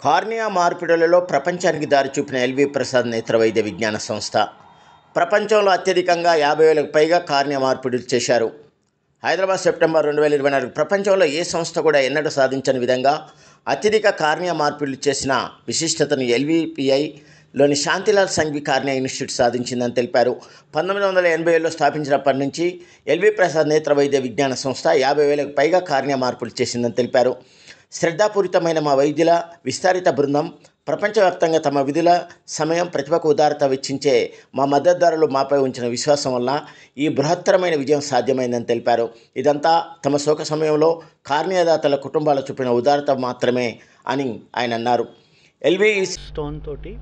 Cornea మార్పిడులలో ప్రపంచానికి దారి చూపిన ఎల్వి ప్రసాద్ నేత్ర వైద్య విజ్ఞాన సంస్థ ప్రపంచంలో అత్యధికంగా 50,000కు పైగా కార్నియా మార్పిడులు చేశారు. హైదరాబాద్ సెప్టెంబర్ 2024 ప్రపంచంలో ఏ సంస్థ కూడా ఎన్నడూ సాధించని విధంగా అత్యధిక కార్నియా మార్పిడులు చేసిన విశిష్టతను ఎల్విపిఐలోని శాంతిలాల్ సంఘవి కార్నియా ఇన్స్టిట్యూట్ సాధించిందని తెలిపారు. 1987లో స్థాపించినప్పటి నుంచి ఎల్వి ప్రసాద్ నేత్ర వైద్య విజ్ఞాన సంస్థ 50,000కు పైగా కార్నియా మార్పులు చేసిందని తెలిపారు. శ్రద్ధాపూరితమైన మా వైద్యుల విస్తారిత బృందం ప్రపంచవ్యాప్తంగా తమ విధుల సమయం ప్రతిభకు ఉదారత వెచ్చించే మా మద్దతుదారులు మాపై ఉంచిన విశ్వాసం వల్ల ఈ బృహత్తరమైన విజయం సాధ్యమైందని తెలిపారు. ఇదంతా తమ శోక సమయంలో కార్నియాదాతల కుటుంబాల చూపిన ఉదారత మాత్రమే అని ఆయన అన్నారు. ఎల్వి స్టోన్ తోటి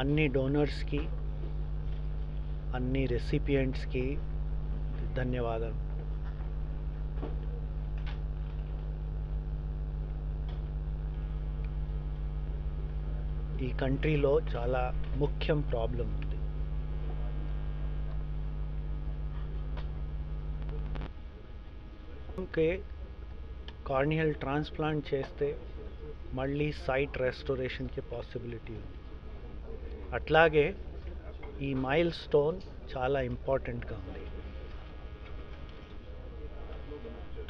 అన్ని డోనర్స్కి, అన్ని రెసిపియంట్స్కి ధన్యవాదాలు. ఈ కంట్రీలో చాలా ముఖ్యం ప్రాబ్లం ఉంది. కార్నియల్ ట్రాన్స్ప్లాంట్ చేస్తే మళ్ళీ సైట్ రెస్టోరేషన్కి పాసిబిలిటీ ఉంది. అట్లాగే ఈ మైల్ స్టోన్ చాలా ఇంపార్టెంట్గా ఉంది.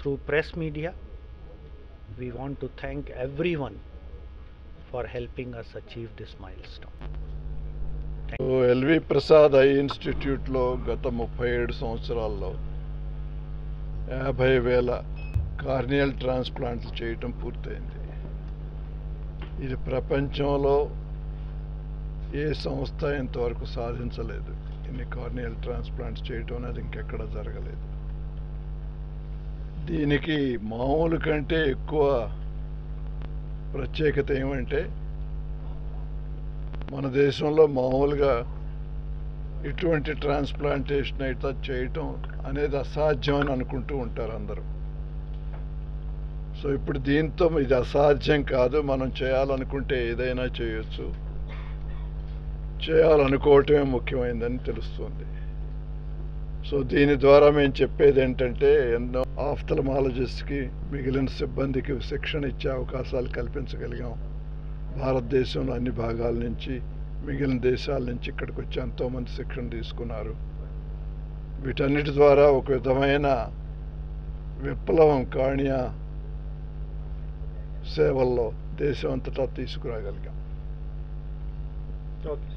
Through press media we want to thank everyone for helping us achieve this milestone. LV Prasad eye ఇన్స్టిట్యూట్లో గత 37 సంవత్సరాల్లో 50,000 కార్నియల్ ట్రాన్స్ప్లాంట్లు చేయటం పూర్తయింది. ఇది ప్రపంచంలో ఏ సంస్థ ఇంతవరకు సాధించలేదు. ఇన్ని కార్నియల్ ట్రాన్స్ప్లాంట్స్ చేయటం అనేది ఇంకెక్కడ జరగలేదు. దీనికి మామూలు కంటే ఎక్కువ ప్రత్యేకత ఏమంటే, మన దేశంలో మామూలుగా ఇటువంటి ట్రాన్స్ప్లాంటేషన్ అయితే చేయటం అనేది అసాధ్యం అని అనుకుంటూ ఉంటారు అందరూ. సో ఇప్పుడు దీంతో ఇది అసాధ్యం కాదు, మనం చేయాలనుకుంటే ఏదైనా చేయొచ్చు, చేయాలనుకోవటమే ముఖ్యమైనదని తెలుస్తుంది. సో దీని ద్వారా మేము చెప్పేది ఏంటంటే, ఎన్నో ఆఫ్థల్మాలజిస్ట్కి మిగిలిన సిబ్బందికి శిక్షణ ఇచ్చే అవకాశాలు కల్పించగలిగాం. భారతదేశంలో అన్ని భాగాల నుంచి, మిగిలిన దేశాల నుంచి ఇక్కడికి వచ్చి ఎంతోమంది శిక్షణ తీసుకున్నారు. వీటన్నిటి ద్వారా ఒక విధమైన విప్లవం కార్నియా సేవల్లో దేశం అంతటా తీసుకురాగలిగాం. ఓకే.